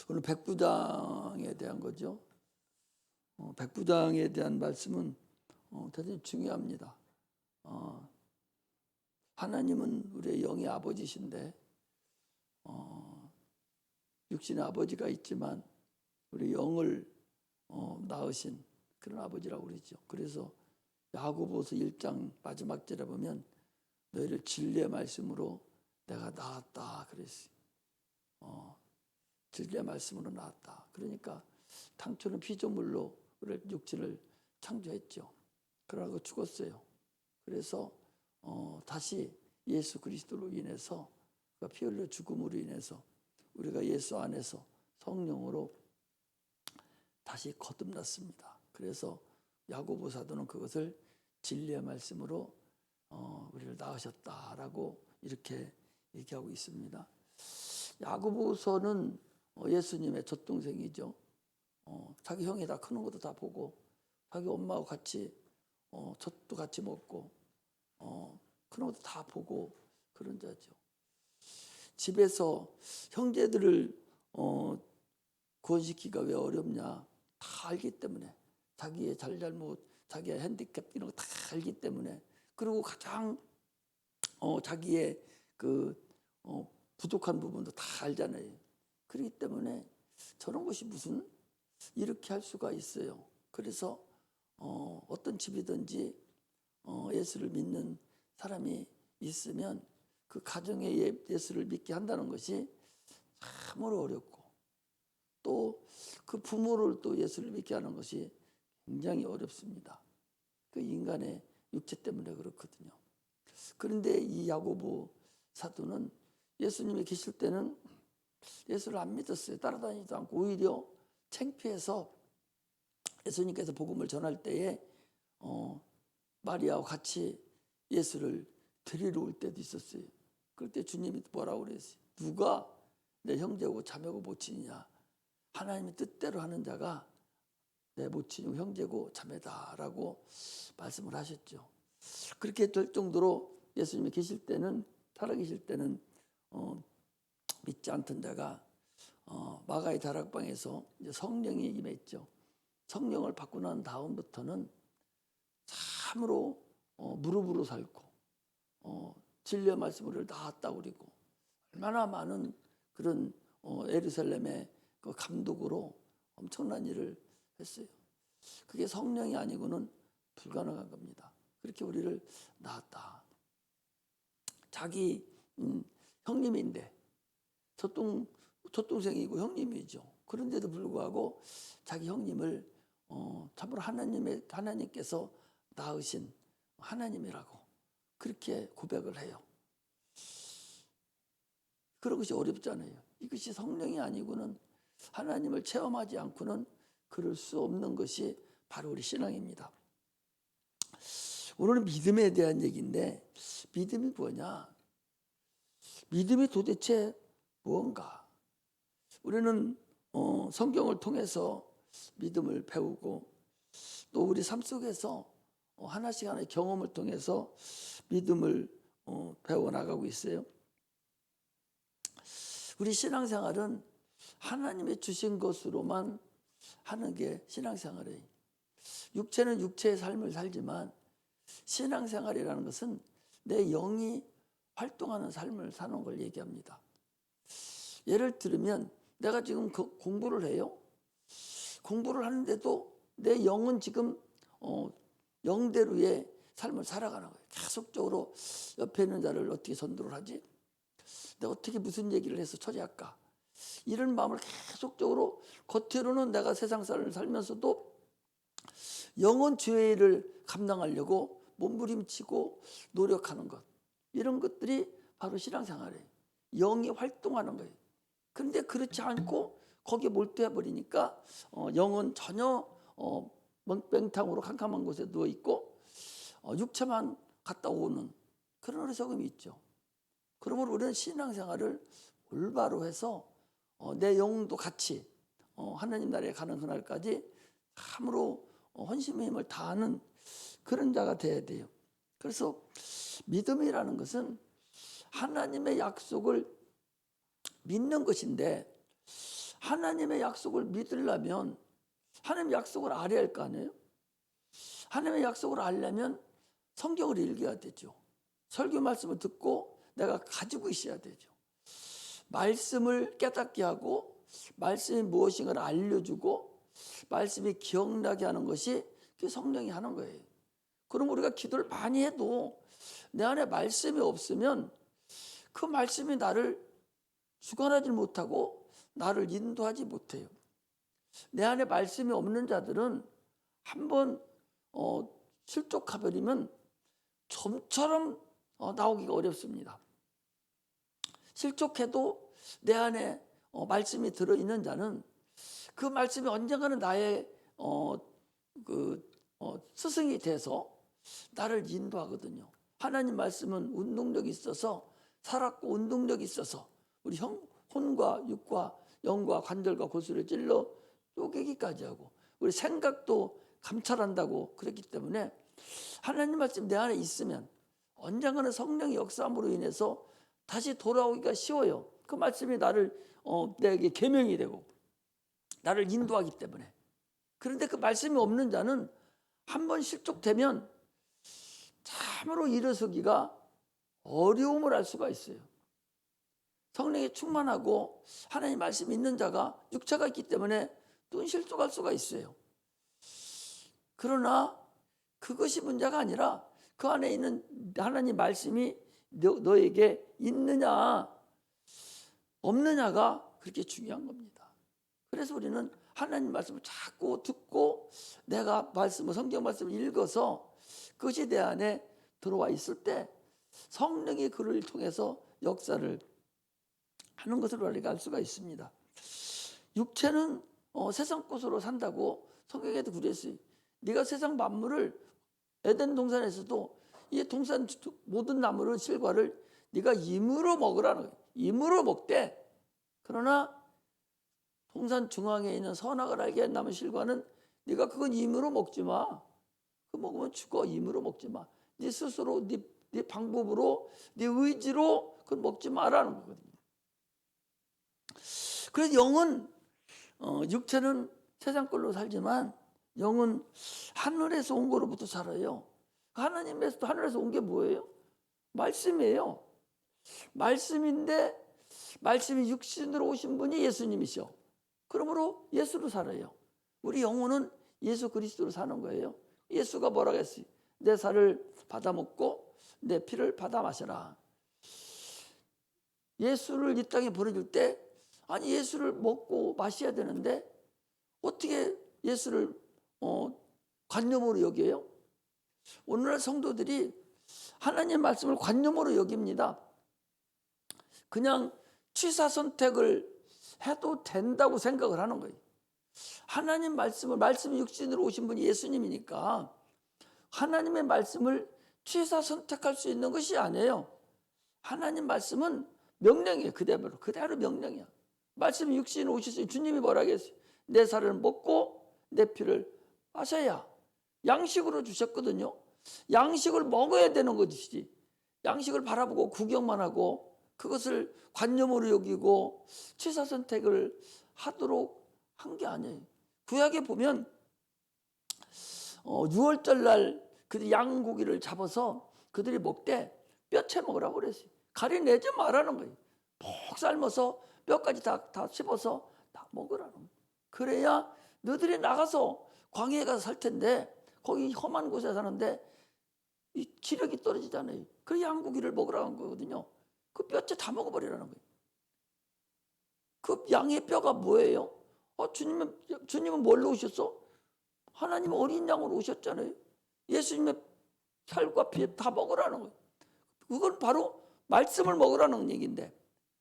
오늘 백부장에 대한 거죠. 백부장에 대한 말씀은 대단히 중요합니다. 하나님은 우리의 영의 아버지신데 육신의 아버지가 있지만 우리 영을 낳으신 그런 아버지라고 그러죠. 그래서 야고보서 1장 마지막 절에 보면 너희를 진리의 말씀으로 내가 낳았다 그랬어요. 진리의 말씀으로 낳았다. 그러니까 당초는 피조물로 우리 육신을 창조했죠. 그러고 죽었어요. 그래서 다시 예수 그리스도로 인해서 피 흘려 죽음으로 인해서 우리가 예수 안에서 성령으로 다시 거듭났습니다. 그래서 야고보 사도는 그것을 진리의 말씀으로 우리를 낳으셨다라고 이렇게 얘기하고 있습니다. 야고보서는 예수님의 젖동생이죠. 자기 형이 다 크는 것도 다 보고 자기 엄마하고 같이 젖도 같이 먹고 그런 것도 다 보고 그런 자죠. 집에서 형제들을 구원시키기가 왜 어렵냐 다 알기 때문에 자기의 잘잘못 자기의 핸디캡 이런 거 다 알기 때문에 그리고 가장 자기의 그 부족한 부분도 다 알잖아요. 그렇기 때문에 저런 것이 무슨 이렇게 할 수가 있어요. 그래서 어떤 집이든지 예수를 믿는 사람이 있으면 그 가정의 예수를 믿게 한다는 것이 참으로 어렵고 또 그 부모를 또 예수를 믿게 하는 것이 굉장히 어렵습니다. 그 인간의 육체 때문에 그렇거든요. 그런데 이 야고보 사도는 예수님이 계실 때는 예수를 안 믿었어요. 따라다니지도 않고 오히려 창피해서 예수님께서 복음을 전할 때에 마리아와 같이 예수를 데리러 올 때도 있었어요. 그럴 때 주님이 뭐라고 그랬어요? 누가 내 형제고 자매고 모친이냐? 하나님의 뜻대로 하는 자가 내 모친이고 형제고 자매다라고 말씀을 하셨죠. 그렇게 될 정도로 예수님이 계실 때는 살아계실 때는 믿지 않던 자가 마가의 다락방에서 이제 성령이 임했죠. 성령을 받고 난 다음부터는 참으로 무릎으로 살고 진리의 말씀을 낳았다고 그리고 얼마나 많은 그런 예루살렘의 그 감독으로 엄청난 일을 했어요. 그게 성령이 아니고는 불가능한 겁니다. 그렇게 우리를 낳았다. 자기 형님인데 젖동생이고 형님이죠. 그런데도 불구하고 자기 형님을 참으로 하나님께서 낳으신 하나님이라고 그렇게 고백을 해요. 그런 것이 어렵잖아요. 이것이 성령이 아니고는 하나님을 체험하지 않고는 그럴 수 없는 것이 바로 우리 신앙입니다. 오늘은 믿음에 대한 얘기인데 믿음이 뭐냐? 믿음이 도대체 무언가? 우리는 성경을 통해서 믿음을 배우고 또 우리 삶 속에서 하나씩 하나의 경험을 통해서 믿음을 배워나가고 있어요. 우리 신앙생활은 하나님의 주신 것으로만 하는 게 신앙생활이에요. 육체는 육체의 삶을 살지만 신앙생활이라는 것은 내 영이 활동하는 삶을 사는 걸 얘기합니다. 예를 들면 내가 지금 공부를 해요. 공부를 하는데도 내 영은 지금 영대로의 삶을 살아가는 거예요. 계속적으로 옆에 있는 자를 어떻게 전도를 하지? 내가 어떻게 무슨 얘기를 해서 처리할까? 이런 마음을 계속적으로 겉으로는 내가 세상살을 살면서도 영혼 죄를 감당하려고 몸부림치고 노력하는 것 이런 것들이 바로 신앙생활이에요. 영이 활동하는 거예요. 그런데 그렇지 않고 거기에 몰두해 버리니까 영은 전혀 멍텅으로 캄캄한 곳에 누워 있고 육체만 갔다 오는 그런 어리석음이 있죠. 그러므로 우리는 신앙생활을 올바로 해서 내 영도 같이 하나님 나라에 가는 그날까지 참으로 헌신의 힘을 다하는 그런 자가 돼야 돼요. 그래서 믿음이라는 것은 하나님의 약속을 믿는 것인데 하나님의 약속을 믿으려면 하나님의 약속을 알아야 할 거 아니에요? 하나님의 약속을 알려면 성경을 읽어야 되죠. 설교 말씀을 듣고 내가 가지고 있어야 되죠. 말씀을 깨닫게 하고 말씀이 무엇인가를 알려주고 말씀이 기억나게 하는 것이 성령이 하는 거예요. 그럼 우리가 기도를 많이 해도 내 안에 말씀이 없으면 그 말씀이 나를 주관하지 못하고 나를 인도하지 못해요. 내 안에 말씀이 없는 자들은 한번 실족해버리면 좀처럼 나오기가 어렵습니다. 실족해도 내 안에 말씀이 들어있는 자는 그 말씀이 언젠가는 나의 스승이 돼서 나를 인도하거든요. 하나님 말씀은 운동력이 있어서 살았고 운동력이 있어서 우리 혼과 육과 영과 관절과 골수를 찔러 쪼개기까지 하고 우리 생각도 감찰한다고 그랬기 때문에 하나님 말씀 내 안에 있으면 언젠가는 성령의 역사함으로 인해서 다시 돌아오기가 쉬워요. 그 말씀이 내게 계명이 되고 나를 인도하기 때문에. 그런데 그 말씀이 없는 자는 한번 실족되면 참으로 일어서기가 어려움을 알 수가 있어요. 성령이 충만하고 하나님 말씀이 있는 자가 육체가 있기 때문에 또 실족할 수가 있어요. 그러나 그것이 문제가 아니라 그 안에 있는 하나님 말씀이 너에게 있느냐 없느냐가 그렇게 중요한 겁니다. 그래서 우리는 하나님 말씀을 자꾸 듣고 내가 성경 말씀을 읽어서 그것이 내 안에 들어와 있을 때 성령이 그를 통해서 역사를 하는 것을 우리가 알 수가 있습니다. 육체는 세상 것으로 산다고 성경에도 그랬어요. 네가 세상 만물을 에덴 동산에서도 이 동산 모든 나무를 실과를 네가 임으로 먹으라는 거예요. 임으로 먹되 그러나 동산 중앙에 있는 선악을 알게 한 나무 실과는 네가 그건 임으로 먹지 마. 그 먹으면 죽어. 임으로 먹지 마. 네 스스로 네 방법으로 네 의지로 그걸 먹지 마라는 거거든요. 그래서 영은 육체는 세상 걸로 살지만 영은 하늘에서 온 거로부터 살아요. 하나님에서 하늘에서 온 게 뭐예요? 말씀이에요. 말씀인데 말씀이 육신으로 오신 분이 예수님이셔. 그러므로 예수로 살아요. 우리 영혼은 예수 그리스도로 사는 거예요. 예수가 뭐라고 했어요? 내 살을 받아 먹고 내 피를 받아 마셔라. 예수를 이 땅에 보내줄 때 아니 예수를 먹고 마셔야 되는데 어떻게 예수를 관념으로 여겨요? 오늘날 성도들이 하나님 말씀을 관념으로 여깁니다. 그냥 취사 선택을 해도 된다고 생각을 하는 거예요. 하나님 말씀이 육신으로 오신 분이 예수님이니까 하나님의 말씀을 취사 선택할 수 있는 것이 아니에요. 하나님 말씀은 명령이에요. 그대로 명령이야. 말씀이 육신으로 오셨어요. 주님이 뭐라고 했어요? 내 살을 먹고 내 피를 마셔야 양식으로 주셨거든요. 양식을 먹어야 되는 것이지 양식을 바라보고 구경만 하고 그것을 관념으로 여기고 취사 선택을 하도록 한 게 아니에요. 구약에 보면 6월절 날 그들이 양고기를 잡아서 그들이 먹되 뼈채 먹으라고 그랬어요. 가려내지 말라는 거예요. 푹 삶아서 뼈까지 다 씹어서 다 먹으라는 거예요. 그래야 너희들이 나가서 광야에 가서 살 텐데 거기 험한 곳에 사는데 이 기력이 떨어지잖아요. 그래 양고기를 먹으라는 거거든요. 그 뼈째 다 먹어버리라는 거예요. 그 양의 뼈가 뭐예요? 주님은 뭘로 오셨어? 하나님 어린 양으로 오셨잖아요. 예수님의 혈과 피 다 먹으라는 거예요. 그건 바로 말씀을 먹으라는 얘기인데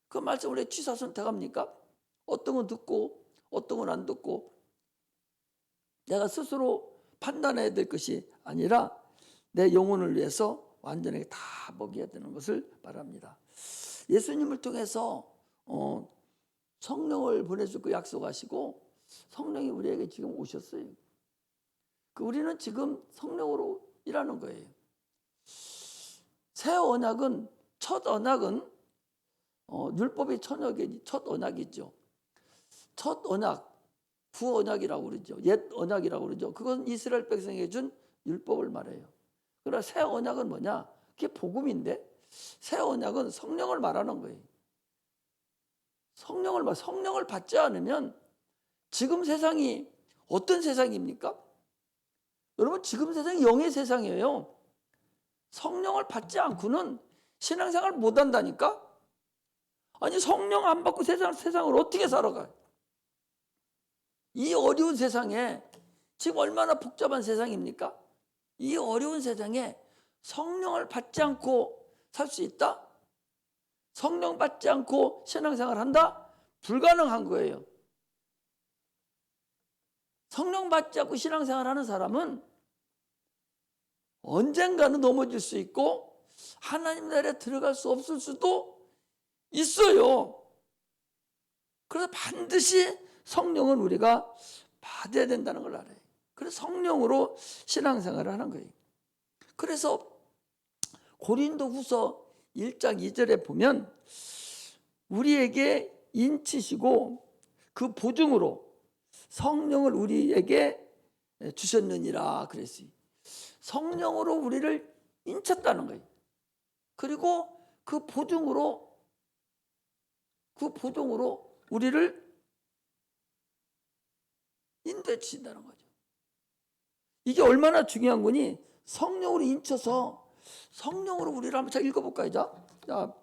그 말씀을 왜 취사 선택합니까? 어떤 건 듣고 어떤 건 안 듣고 내가 스스로 판단해야 될 것이 아니라 내 영혼을 위해서 완전하게 다 먹여야 되는 것을 말합니다. 예수님을 통해서 성령을 보내줄 거 약속하시고 성령이 우리에게 지금 오셨어요. 우리는 지금 성령으로 일하는 거예요. 새 언약은 첫 언약은 율법이 첫 언약이죠. 첫 언약, 구언약이라고 그러죠. 옛 언약이라고 그러죠. 그건 이스라엘 백성에게 준 율법을 말해요. 그러나 새 언약은 뭐냐? 그게 복음인데 새 언약은 성령을 말하는 거예요. 성령을 받지 않으면 지금 세상이 어떤 세상입니까? 여러분 지금 세상이 영의 세상이에요. 성령을 받지 않고는 신앙생활 못 한다니까? 아니 성령 안 받고 세상을 어떻게 살아가요? 이 어려운 세상에 지금 얼마나 복잡한 세상입니까? 이 어려운 세상에 성령을 받지 않고 살 수 있다? 성령 받지 않고 신앙생활 한다? 불가능한 거예요. 성령 받지 않고 신앙생활 하는 사람은 언젠가는 넘어질 수 있고 하나님 나라에 들어갈 수 없을 수도 있어요. 그래서 반드시 성령은 우리가 받아야 된다는 걸 알아요. 그래서 성령으로 신앙생활을 하는 거예요. 그래서 고린도후서 1장 2절에 보면 우리에게 인치시고 그 보증으로 성령을 우리에게 주셨느니라 그랬어요. 성령으로 우리를 인쳤다는 거예요. 그리고 그 보증으로 우리를 인도해 주신다는 거죠. 이게 얼마나 중요한 거니? 성령으로 인쳐서 성령으로 우리를 한번 잘 읽어볼까요? 자,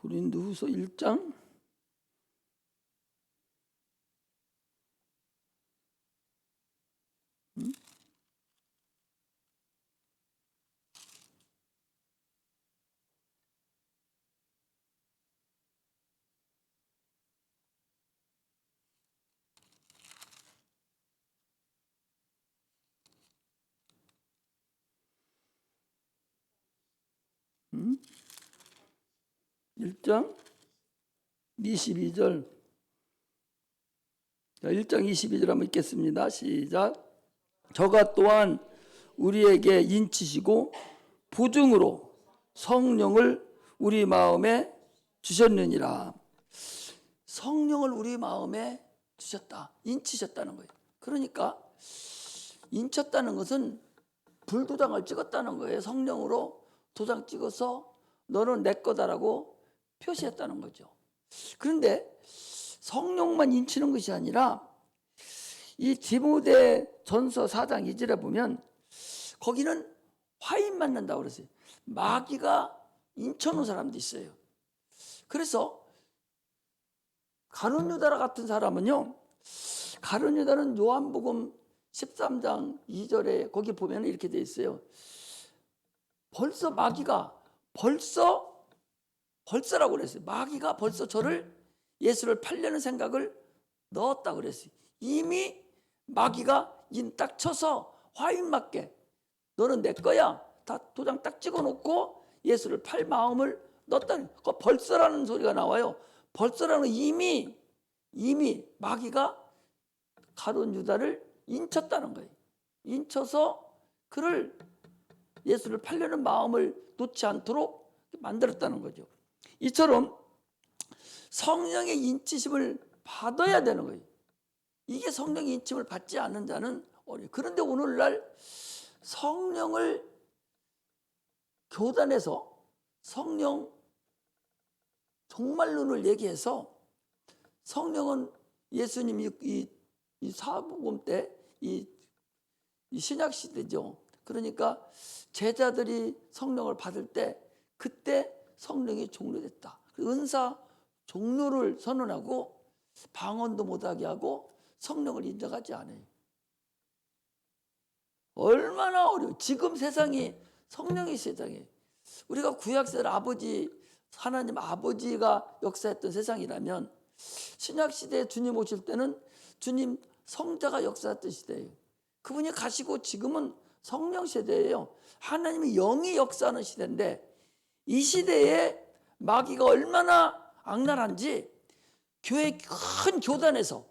고린도후서 1장 1장 22절. 자, 1장 22절 한번 읽겠습니다. 시작. 저가 또한 우리에게 인치시고 보증으로 성령을 우리 마음에 주셨느니라. 성령을 우리 마음에 주셨다. 인치셨다는 거예요. 그러니까 인쳤다는 것은 불도장을 찍었다는 거예요. 성령으로 도장 찍어서 너는 내 거다라고 표시했다는 거죠. 그런데 성령만 인치는 것이 아니라 이 디모데전서 4장 2절에 보면 거기는 화인 맞는다고 그랬어요. 마귀가 인쳐놓은 사람도 있어요. 그래서 가룟 유다 같은 사람은요, 가룟 유다는 요한복음 13장 2절에 거기 보면 이렇게 돼 있어요. 벌써 마귀가 벌써라고 그랬어요. 마귀가 벌써 예수를 팔려는 생각을 넣었다고 그랬어요. 이미 마귀가 인 딱 쳐서 화인 맞게 너는 내 거야. 다 도장 딱 찍어놓고 예수를 팔 마음을 넣었다는 그 벌써라는 소리가 나와요. 벌써라는 이미 마귀가 가룟 유다를 인쳤다는 거예요. 인쳐서 그를 예수를 팔려는 마음을 놓지 않도록 만들었다는 거죠. 이처럼 성령의 인치심을 받아야 되는 거예요. 이게 성령의 인침을 받지 않는 자는 어려워요. 그런데 오늘날 성령을 교단에서 성령 종말론을 얘기해서 성령은 예수님이 이 사복음 때 이 신약 시대죠. 그러니까 제자들이 성령을 받을 때 그때 성령이 종료됐다. 은사 종료를 선언하고 방언도 못하게 하고 성령을 인정하지 않아요. 얼마나 어려워. 지금 세상이 성령의 세상이에요. 우리가 구약시대 하나님 아버지가 역사했던 세상이라면 신약시대에 주님 오실 때는 주님 성자가 역사했던 시대예요. 그분이 가시고 지금은 성령 세대예요. 하나님의 영이 역사하는 시대인데 이 시대에 마귀가 얼마나 악랄한지 교회 큰 교단에서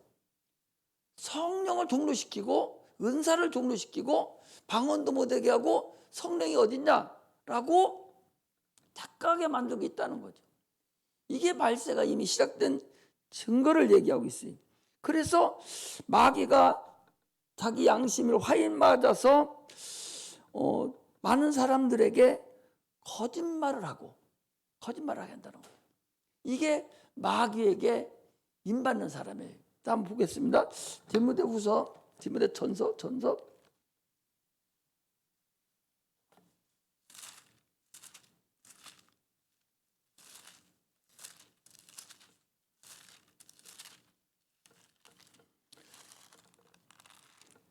성령을 종료시키고 은사를 종료시키고 방언도 못하게 하고 성령이 어딨냐라고 착각하게 만들고 있다는 거죠. 이게 말세가 이미 시작된 증거를 얘기하고 있어요. 그래서 마귀가 자기 양심을 화인 맞아서 많은 사람들에게 거짓말을 하게 한다는 거예요. 이게 마귀에게 인받는 사람이에요. 한번 보겠습니다. 디모데전서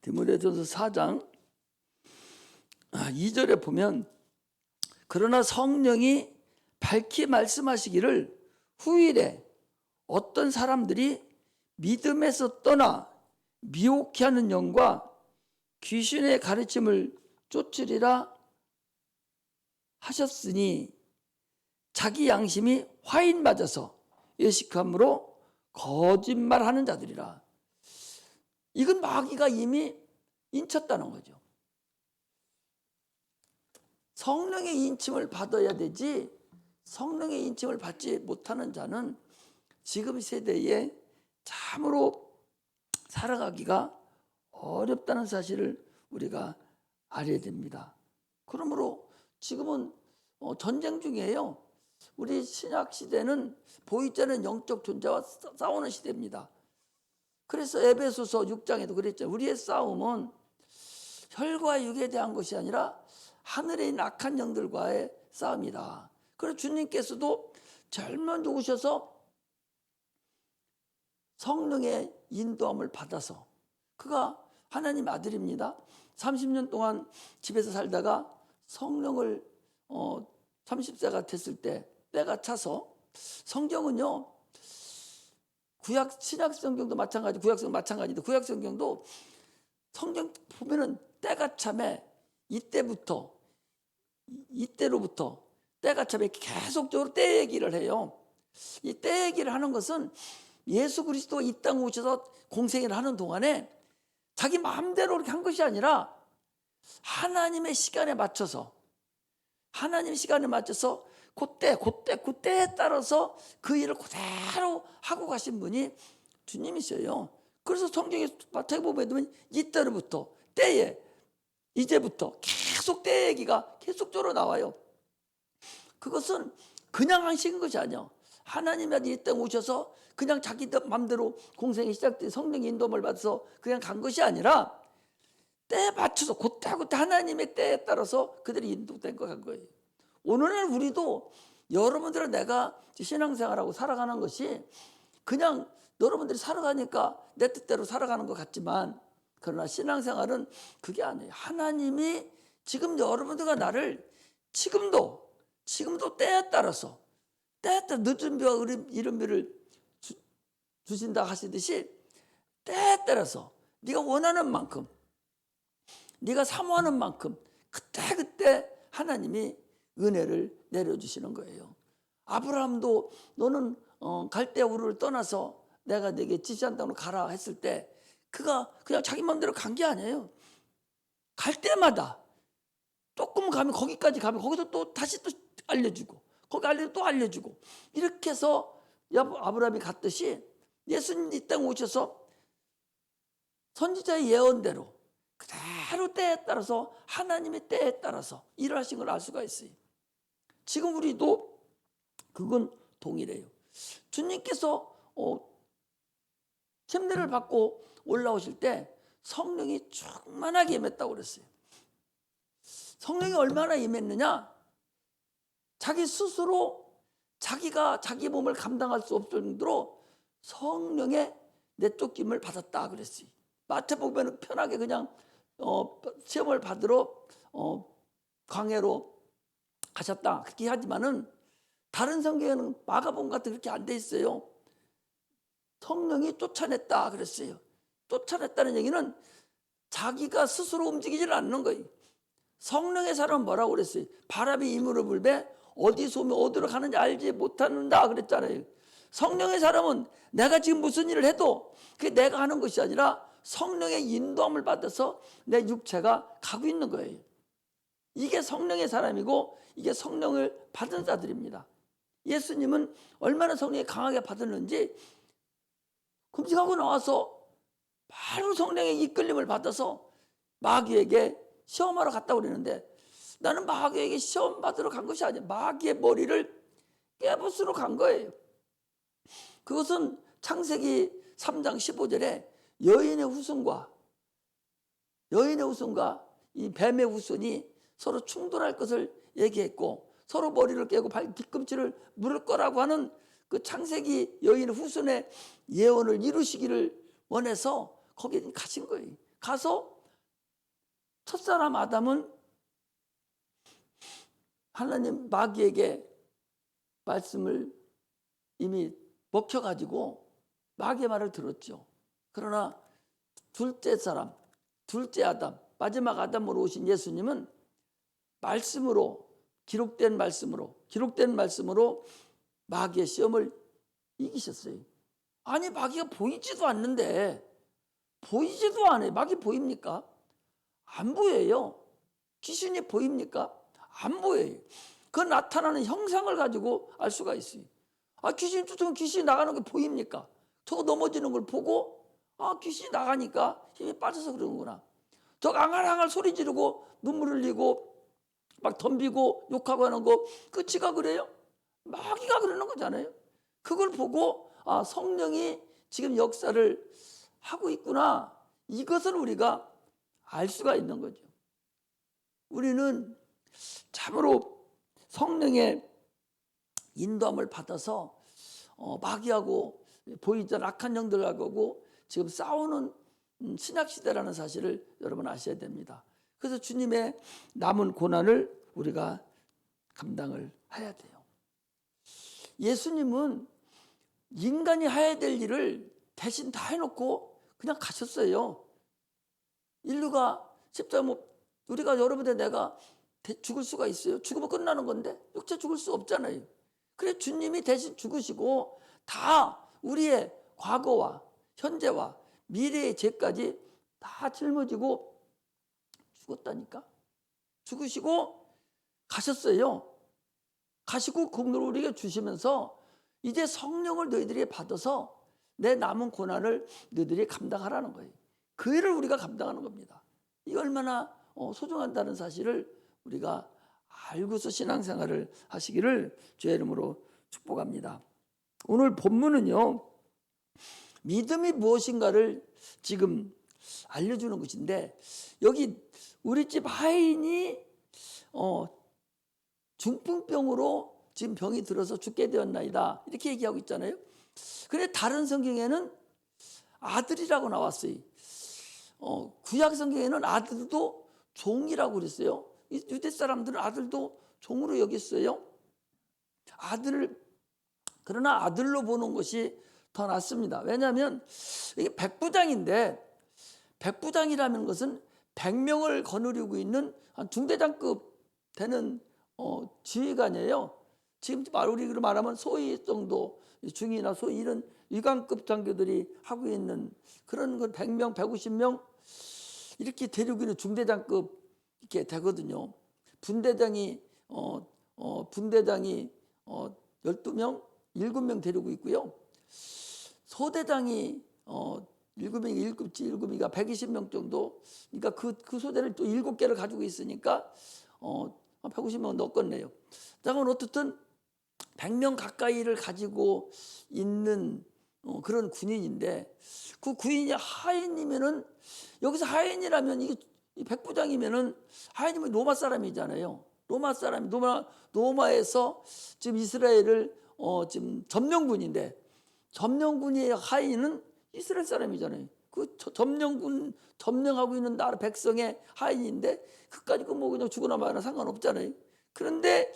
디모데전서 4장 2절에 보면 그러나 성령이 밝히 말씀하시기를 후일에 어떤 사람들이 믿음에서 떠나 미혹해 하는 영과 귀신의 가르침을 쫓으리라 하셨으니 자기 양심이 화인 맞아서 예식함으로 거짓말하는 자들이라. 이건 마귀가 이미 인쳤다는 거죠. 성령의 인침을 받아야 되지 성령의 인침을 받지 못하는 자는 지금 세대에 참으로 살아가기가 어렵다는 사실을 우리가 알아야 됩니다. 그러므로 지금은 전쟁 중이에요. 우리 신약 시대는 보이지 않는 영적 존재와 싸우는 시대입니다. 그래서 에베소서 6장에도 그랬죠. 우리의 싸움은 혈과 육에 대한 것이 아니라 하늘에 있는 악한 영들과의 싸움이다. 그래서 주님께서도 제일 먼저 오셔서 성령의 인도함을 받아서 그가 하나님 아들입니다. 30년 동안 집에서 살다가 성령을 30세가 됐을 때 때가 차서 성경은요. 신약 성경도 마찬가지, 구약 성경 마찬가지인데 구약 성경도 성경 보면은 때가 참에 이때로부터 때가 참에 계속적으로 때 얘기를 해요. 이 때 얘기를 하는 것은 예수 그리스도 이 땅 오셔서 공생애를 하는 동안에 자기 마음대로 그렇게 한 것이 아니라 하나님의 시간에 맞춰서 그때에 따라서 그 일을 그대로 하고 가신 분이 주님이셔요. 그래서 성경에 마태복음에 보면 이때로부터 이제부터 계속 때 얘기가 계속적으로 나와요. 그것은 그냥 하신 것이 아니에요. 하나님이 이 땅에 오셔서 그냥 자기 마음대로 공생이 시작돼 성령의 인도함을 받아서 그냥 간 것이 아니라 때에 맞춰서 그때 하나님의 때에 따라서 그들이 인도된 거 간 거예요. 오늘날 우리도 여러분들은 내가 신앙생활하고 살아가는 것이 그냥 여러분들이 살아가니까 내 뜻대로 살아가는 것 같지만 그러나 신앙생활은 그게 아니에요. 하나님이 지금 여러분들과 나를 지금도 때에 따라서 늦은 비와 이른 비를 주신다 하시듯이 때에 따라서 네가 원하는 만큼 네가 사모하는 만큼 그때 하나님이 은혜를 내려주시는 거예요. 아브라함도 너는 갈대아 우르를 떠나서 내가 네게 지시한 땅으로 가라 했을 때 그가 그냥 자기 마음대로 간 게 아니에요. 갈 때마다 조금 가면 거기까지 가면 거기서 또 다시 또 알려주고 거기 또 알려주고 이렇게 해서 아브라함이 갔듯이 예수님 이 땅에 오셔서 선지자의 예언대로 그대로 때에 따라서 하나님의 때에 따라서 일을 하신 걸 알 수가 있어요. 지금 우리도 그건 동일해요. 주님께서 침례를 받고 올라오실 때 성령이 충만하게 임했다고 그랬어요. 성령이 얼마나 임했느냐? 자기 스스로 자기가 자기 몸을 감당할 수 없을 정도로 성령의 내쫓김을 받았다 그랬어요. 마태복음에는 편하게 그냥 시험을 받으러 광야로 가셨다 그렇게 하지만은 다른 성경에는 마가복음 같은 그렇게 안 돼 있어요. 성령이 쫓아냈다 그랬어요. 쫓아냈다는 얘기는 자기가 스스로 움직이질 않는 거예요. 성령의 사람은 뭐라고 그랬어요? 바람이 임으로 불매 어디서 오면 어디로 가는지 알지 못하는다 그랬잖아요. 성령의 사람은 내가 지금 무슨 일을 해도 그게 내가 하는 것이 아니라 성령의 인도함을 받아서 내 육체가 가고 있는 거예요. 이게 성령의 사람이고 이게 성령을 받은 자들입니다. 예수님은 얼마나 성령이 강하게 받았는지 금식하고 나와서 바로 성령의 이끌림을 받아서 마귀에게 시험하러 갔다고 그러는데, 나는 마귀에게 시험 받으러 간 것이 아니야. 마귀의 머리를 깨부수러 간 거예요. 그것은 창세기 3장 15절에 여인의 후손과 이 뱀의 후손이 서로 충돌할 것을 얘기했고 서로 머리를 깨고 뒤꿈치를 물을 거라고 하는 그 창세기 여인의 후손의 예언을 이루시기를 원해서 거기에 가신 거예요. 가서 첫사람 아담은 하나님 마귀에게 말씀을 이미 먹혀가지고 마귀의 말을 들었죠. 그러나 둘째 아담, 마지막 아담으로 오신 예수님은 기록된 말씀으로 마귀의 시험을 이기셨어요. 아니, 마귀가 보이지도 않는데, 보이지도 않아요. 마귀 보입니까? 안 보여요. 귀신이 보입니까? 안 보여요. 그 나타나는 형상을 가지고 알 수가 있어요. 귀신 쫓으면 귀신이 나가는 게 보입니까? 저거 넘어지는 걸 보고 귀신이 나가니까 힘이 빠져서 그러는구나. 저 앙알앙알 소리 지르고 눈물 흘리고 막 덤비고 욕하고 하는 거 끝이가 그래요? 마귀가 그러는 거잖아요. 그걸 보고 성령이 지금 역사를 하고 있구나. 이것을 우리가 알 수가 있는 거죠. 우리는 참으로 성령의 인도함을 받아서 마귀하고 보이지 않는 악한 영들하고 지금 싸우는 신약시대라는 사실을 여러분 아셔야 됩니다. 그래서 주님의 남은 고난을 우리가 감당을 해야 돼요. 예수님은 인간이 해야 될 일을 대신 다 해놓고 그냥 가셨어요. 인류가 십자가 우리가 여러분들 내가 죽을 수가 있어요? 죽으면 끝나는 건데 육체 죽을 수 없잖아요. 그래 주님이 대신 죽으시고 다 우리의 과거와 현재와 미래의 죄까지 다 짊어지고 죽었다니까. 죽으시고 가셨어요. 가시고 공로를 우리에게 주시면서 이제 성령을 너희들이 받아서 내 남은 고난을 너희들이 감당하라는 거예요. 그 일을 우리가 감당하는 겁니다. 이게 얼마나 소중하다는 사실을 우리가 알고서 신앙생활을 하시기를 주의 이름으로 축복합니다. 오늘 본문은요, 믿음이 무엇인가를 지금 알려주는 것인데, 여기 우리 집 하인이 중풍병으로 지금 병이 들어서 죽게 되었나이다 이렇게 얘기하고 있잖아요. 그런데 다른 성경에는 아들이라고 나왔어요. 구약 성경에는 아들도 종이라고 그랬어요. 유대 사람들은 아들도 종으로 여겼어요. 그러나 아들로 보는 것이 더 낫습니다. 왜냐하면 이게 백부장인데, 백부장이라는 것은 100명을 거느리고 있는 한 중대장급 되는 지휘관이에요. 지금 우리로 말하면 소위 정도 중위나 소위 이런 위관급 장교들이 하고 있는 그런 건 100명, 150명 이렇게 데리고 있는 중대장급 이렇게 되거든요. 분대장이 12명, 7명 데리고 있고요. 소대장이 7명이 1급이 120명 정도. 그러니까 그 소대를 또 7개를 가지고 있으니까 150명 넣었겠네요. 그러면 어쨌든 100명 가까이를 가지고 있는 그런 군인인데, 그 군인이 하인이면은, 여기서 하인이라면 이 백부장이면은 하인이면 로마 사람이잖아요. 로마에서 지금 이스라엘을 지금 점령군인데, 점령군의 하인은 이스라엘 사람이잖아요. 그 점령하고 있는 나라 백성의 하인인데 그까짓 거 뭐 그냥 죽으나 마나 상관없잖아요. 그런데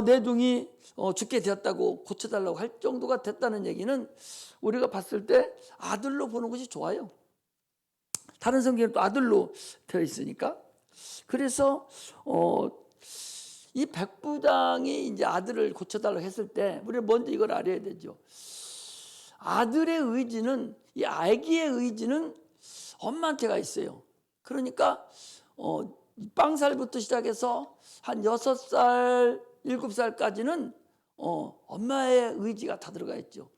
내둥이 죽게 되었다고 고쳐달라고 할 정도가 됐다는 얘기는 우리가 봤을 때 아들로 보는 것이 좋아요. 다른 성경에 또 아들로 되어 있으니까. 그래서 이 백부장이 이제 아들을 고쳐달라고 했을 때 우리는 먼저 이걸 알아야 되죠. 아들의 의지는, 이 아기의 의지는 엄마한테가 있어요. 그러니까 빵살부터 시작해서 한 6살, 7살까지는 엄마의 의지가 다 들어가 있죠.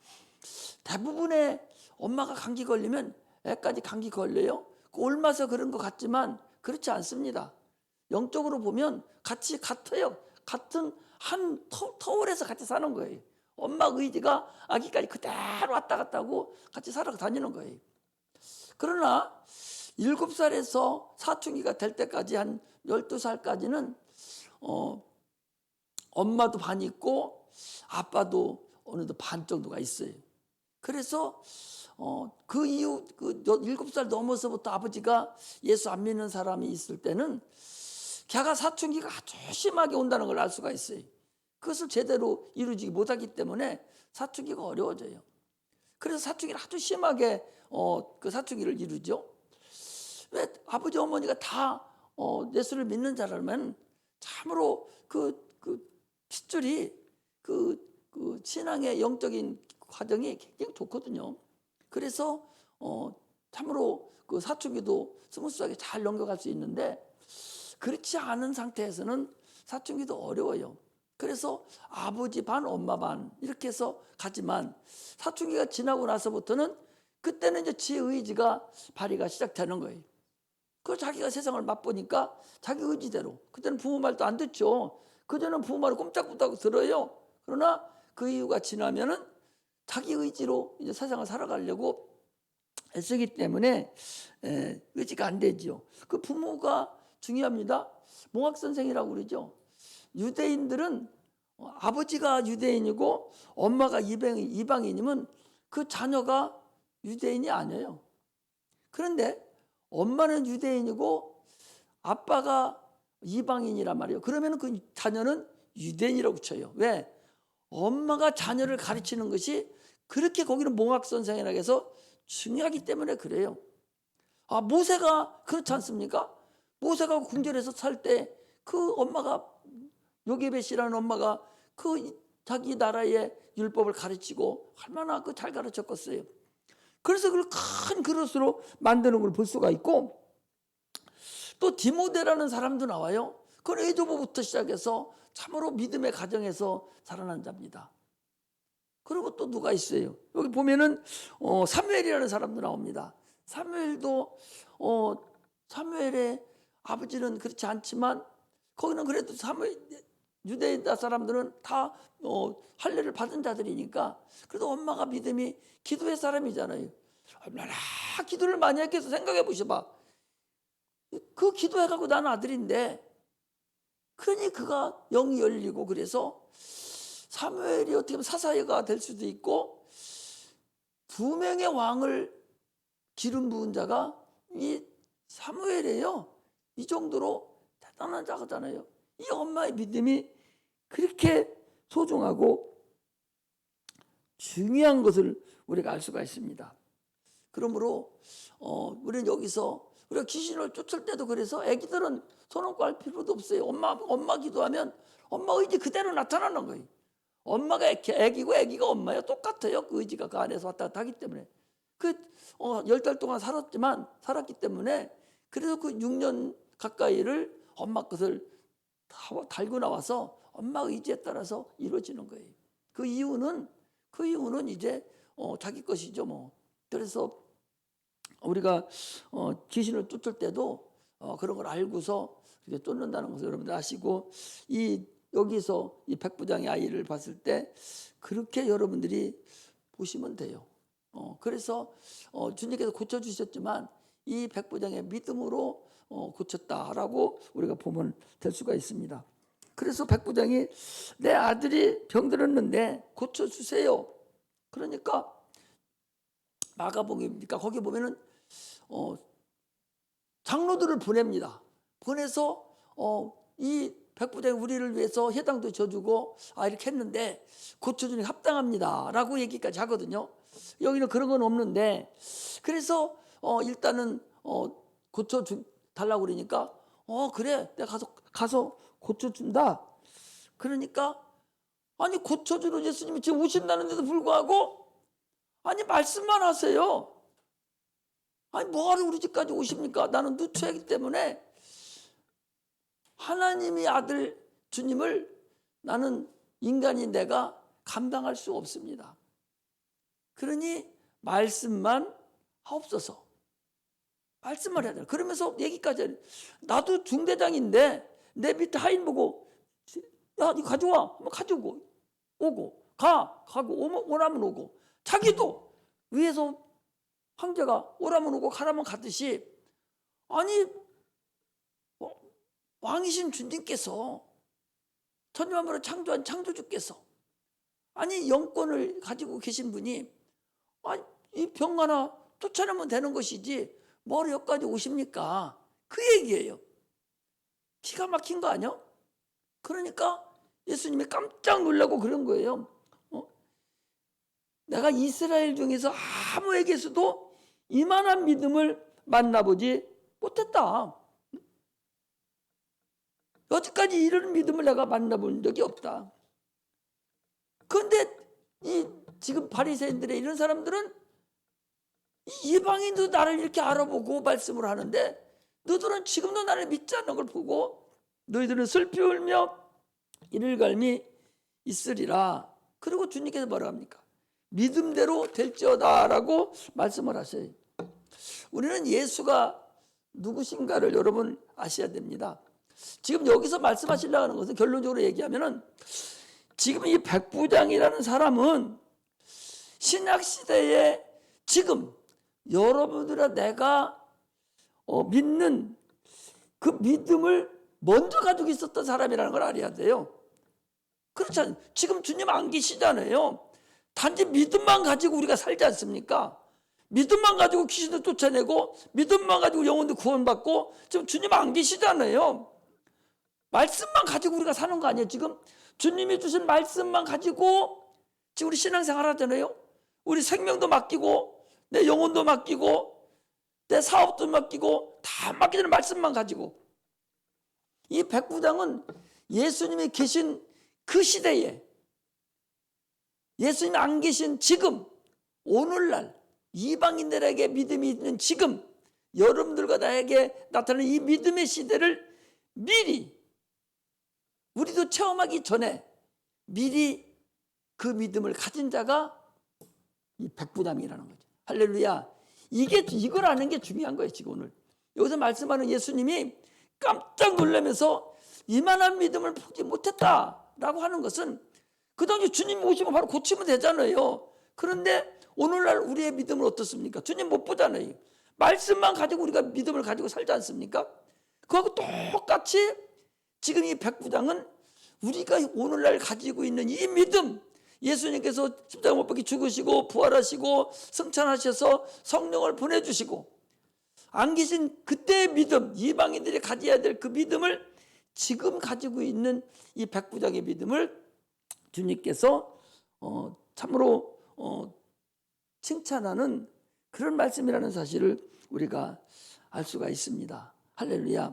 대부분의 엄마가 감기 걸리면 애까지 감기 걸려요. 옮아서 그런 것 같지만 그렇지 않습니다. 영적으로 보면 같아요. 같은 한 터울에서 같이 사는 거예요. 엄마 의지가 아기까지 그대로 왔다 갔다 하고 같이 살아다니는 거예요. 그러나 7살에서 사춘기가 될 때까지 한 12살까지는 엄마도 반 있고 아빠도 어느 정도 반 정도가 있어요. 그래서 그 이후 7살 넘어서부터 아버지가 예수 안 믿는 사람이 있을 때는 걔가 사춘기가 아주 심하게 온다는 걸 알 수가 있어요. 그것을 제대로 이루지 못하기 때문에 사춘기가 어려워져요. 그래서 사춘기를 아주 심하게 그 사춘기를 이루죠. 왜 아버지 어머니가 다 예수를 믿는 자라면 참으로 그 핏줄이 그 신앙의 영적인 과정이 굉장히 좋거든요. 그래서 참으로 그 사춘기도 스무스하게 잘 넘겨갈 수 있는데 그렇지 않은 상태에서는 사춘기도 어려워요. 그래서 아버지 반 엄마 반 이렇게 해서 가지만 사춘기가 지나고 나서부터는 그때는 이제 지 의지가 발휘가 시작되는 거예요. 그 자기가 세상을 맛보니까 자기 의지대로, 그때는 부모 말도 안 듣죠. 그전에는 부모 말을 꼼짝못하고 들어요. 그러나 그 이유가 지나면은 자기 의지로 이제 세상을 살아가려고 애쓰기 때문에 의지가 안 되죠. 그 부모가 중요합니다. 몽학 선생이라고 그러죠. 유대인들은 아버지가 유대인이고 엄마가 이방인이면 그 자녀가 유대인이 아니에요. 그런데 엄마는 유대인이고 아빠가 이방인이란 말이에요. 그러면 그 자녀는 유대인이라고 쳐요. 왜? 엄마가 자녀를 가르치는 것이 그렇게 거기는 몽학 선생이라고 해서 중요하기 때문에 그래요. 모세가 그렇지 않습니까? 모세가 궁전에서 살 때 그 엄마가 요게벳이라는 엄마가 그 자기 나라의 율법을 가르치고 얼마나 잘 가르쳤겠어요. 그래서 그걸 큰 그릇으로 만드는 걸 볼 수가 있고, 또 디모데라는 사람도 나와요. 그건 애조부부터 시작해서 참으로 믿음의 가정에서 자라난 자입니다. 그리고 또 누가 있어요? 여기 보면은 사무엘이라는 사람도 나옵니다. 사무엘도 사무엘의 아버지는 그렇지 않지만 거기는 그래도 유대인 사람들은 다 할례를 받은 자들이니까 그래도 엄마가 믿음이 기도의 사람이잖아요. 얼마나 기도를 많이 했겠어. 생각해 보셔봐. 그 기도해가고 난 아들인데, 그러니 그가 영이 열리고 그래서 사무엘이 어떻게 보면 사사가 될 수도 있고 2명의 왕을 기름 부은 자가 이 사무엘이에요. 이 정도로 대단한 자잖아요. 이 엄마의 믿음이 그렇게 소중하고 중요한 것을 우리가 알 수가 있습니다. 그러므로 우리는 여기서 우리가 귀신을 쫓을 때도 그래서 애기들은 손 얹고 할 필요도 없어요. 엄마 기도하면 엄마 의지 그대로 나타나는 거예요. 엄마가 애기고 애기가 엄마예요. 똑같아요. 그 의지가 그 안에서 왔다 갔다 하기 때문에. 10달 동안 살았기 때문에 그래서 그 6년 가까이를 엄마 것을 달고 나와서 엄마 의지에 따라서 이루어지는 거예요. 그 이유는 이제 자기 것이죠 뭐. 그래서 우리가 귀신을 쫓을 때도 그런 걸 알고서 이렇게 쫓는다는 것을 여러분들 아시고, 여기서 이 백부장의 아이를 봤을 때 그렇게 여러분들이 보시면 돼요. 그래서 주님께서 고쳐주셨지만 이 백부장의 믿음으로 고쳤다라고 우리가 보면 될 수가 있습니다. 그래서 백부장이 내 아들이 병들었는데 고쳐주세요. 그러니까 마가복음이니까 거기 보면은 장로들을 보냅니다. 보내서 이 백부장이 우리를 위해서 해당도 져주고 이렇게 했는데 고쳐주니 합당합니다라고 얘기까지 하거든요. 여기는 그런 건 없는데, 그래서 일단은 고쳐달라고 그러니까 그래, 내가 가서 고쳐준다. 그러니까 아니 고쳐주는 예수님이 지금 오신다는데도 불구하고 아니 말씀만 하세요. 아니 뭐하러 우리 집까지 오십니까? 나는 누추하기 때문에 하나님의 아들 주님을 나는 인간인 내가 감당할 수 없습니다. 그러니 말씀만 하옵소서. 말씀만 해야 돼. 그러면서 얘기까지 해. 나도 중대장인데 내 밑에 하인 보고 야, 니 가져와. 한번 가지고 오고 가고 오라면 오고 자기도 위에서 황제가 오라면 오고 가라면 가듯이 아니 왕이신 주님께서 천지만물을 창조한 창조주께서 아니 영권을 가지고 계신 분이 아니 이 병 하나 쫓아내면 되는 것이지 뭐하러 여기까지 오십니까? 그 얘기예요. 기가 막힌 거 아니야? 그러니까 예수님이 깜짝 놀라고 그런 거예요. 내가 이스라엘 중에서 아무에게서도 이만한 믿음을 만나보지 못했다. 여태까지 이런 믿음을 내가 만나본 적이 없다. 그런데 지금 바리새인들의 이런 사람들은 이방인도 나를 이렇게 알아보고 말씀을 하는데 너희들은 지금도 나를 믿지 않는 걸 보고 너희들은 슬피 울며 이를 갈미 있으리라. 그리고 주님께서 뭐라 합니까? 믿음대로 될지어다라고 말씀을 하셔요. 우리는 예수가 누구신가를 여러분 아셔야 됩니다. 지금 여기서 말씀하시려고 하는 것은 결론적으로 얘기하면은 지금 이 백부장이라는 사람은 신약시대에 지금 여러분들과 내가 믿는 그 믿음을 먼저 가지고 있었던 사람이라는 걸 알아야 돼요. 그렇지 않아요? 지금 주님 안 계시잖아요. 단지 믿음만 가지고 우리가 살지 않습니까? 믿음만 가지고 귀신을 쫓아내고 믿음만 가지고 영혼도 구원받고 지금 주님 안 계시잖아요. 말씀만 가지고 우리가 사는 거 아니에요? 지금 주님이 주신 말씀만 가지고 지금 우리 신앙생활 하잖아요. 우리 생명도 맡기고 내 영혼도 맡기고 내 사업도 맡기고 다 맡기는 말씀만 가지고 이 백부장은 예수님이 계신 그 시대에 예수님이 안 계신 지금 오늘날 이방인들에게 믿음이 있는 지금 여러분들과 나에게 나타나는 이 믿음의 시대를 미리 우리도 체험하기 전에 미리 그 믿음을 가진 자가 이 백부장이라는 거죠. 할렐루야. 이걸 아는 게 중요한 거예요. 지금 오늘 여기서 말씀하는 예수님이 깜짝 놀라면서 이만한 믿음을 보지 못했다라고 하는 것은 그 당시 주님 오시면 바로 고치면 되잖아요. 그런데 오늘날 우리의 믿음은 어떻습니까? 주님 못 보잖아요. 말씀만 가지고 우리가 믿음을 가지고 살지 않습니까? 그하고 똑같이 지금 이 백부장은 우리가 오늘날 가지고 있는 이 믿음, 예수님께서 십자가 못 박혀 죽으시고 부활하시고 승천하셔서 성령을 보내주시고 안 계신 그때의 믿음, 이방인들이 가져야 될 그 믿음을 지금 가지고 있는 이 백부장의 믿음을 주님께서 참으로 칭찬하는 그런 말씀이라는 사실을 우리가 알 수가 있습니다. 할렐루야.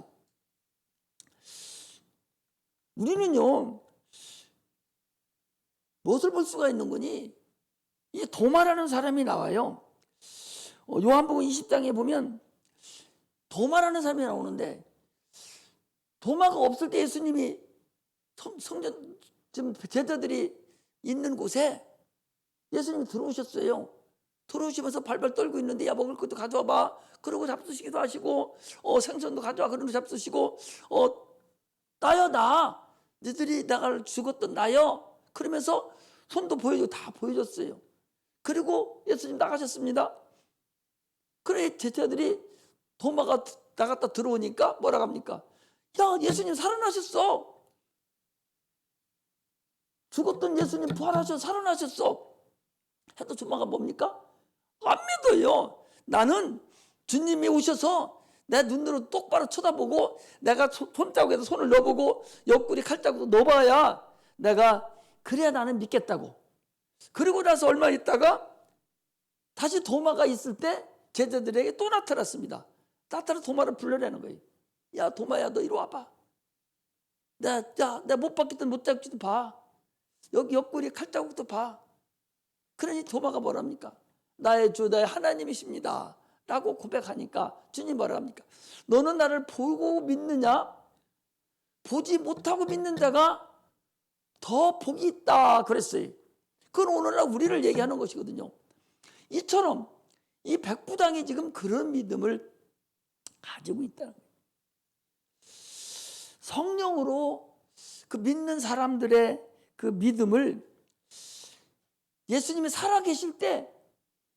우리는요 무엇을 볼 수가 있는 거니? 이 도마라는 사람이 나와요. 요한복음 20장에 보면 도마라는 사람이 나오는데 도마가 없을 때 예수님이 성전 지금 제자들이 있는 곳에 예수님이 들어오셨어요. 들어오시면서 발발 떨고 있는데 야 먹을 것도 가져와 봐. 그러고 잡수시기도 하시고 생선도 가져와 그러고 잡수시고 나요 나 너희들이 내가 죽었던 나요. 그러면서 손도 보여주고 다 보여줬어요. 그리고 예수님 나가셨습니다. 그래 제자들이 도마가 나갔다 들어오니까 뭐라 합니까? 야 예수님 살아나셨어. 죽었던 예수님 부활하셔서 살아나셨어. 해도 도마가 뭡니까? 안 믿어요. 나는 주님이 오셔서 내 눈으로 똑바로 쳐다보고 내가 손자국에다 손을 넣어보고 옆구리 칼자국도 넣어봐야 내가 그래야 나는 믿겠다고. 그리고 나서 얼마 있다가 다시 도마가 있을 때 제자들에게 또 나타났습니다. 나타나서 도마를 불러내는 거예요. 야 도마야 너 이리 와봐. 내가 못 받겠든 못 잡지도 봐. 여기 옆구리 칼자국도 봐. 그러니 도마가 뭐랍니까? 나의 주 나의 하나님이십니다 라고 고백하니까 주님 뭐라 합니까? 너는 나를 보고 믿느냐? 보지 못하고 믿는 자가 더 복이 있다 그랬어요. 그건 오늘날 우리를 얘기하는 것이거든요. 이처럼 이 백부장이 지금 그런 믿음을 가지고 있다는 거예요. 성령으로 그 믿는 사람들의 그 믿음을 예수님이 살아계실 때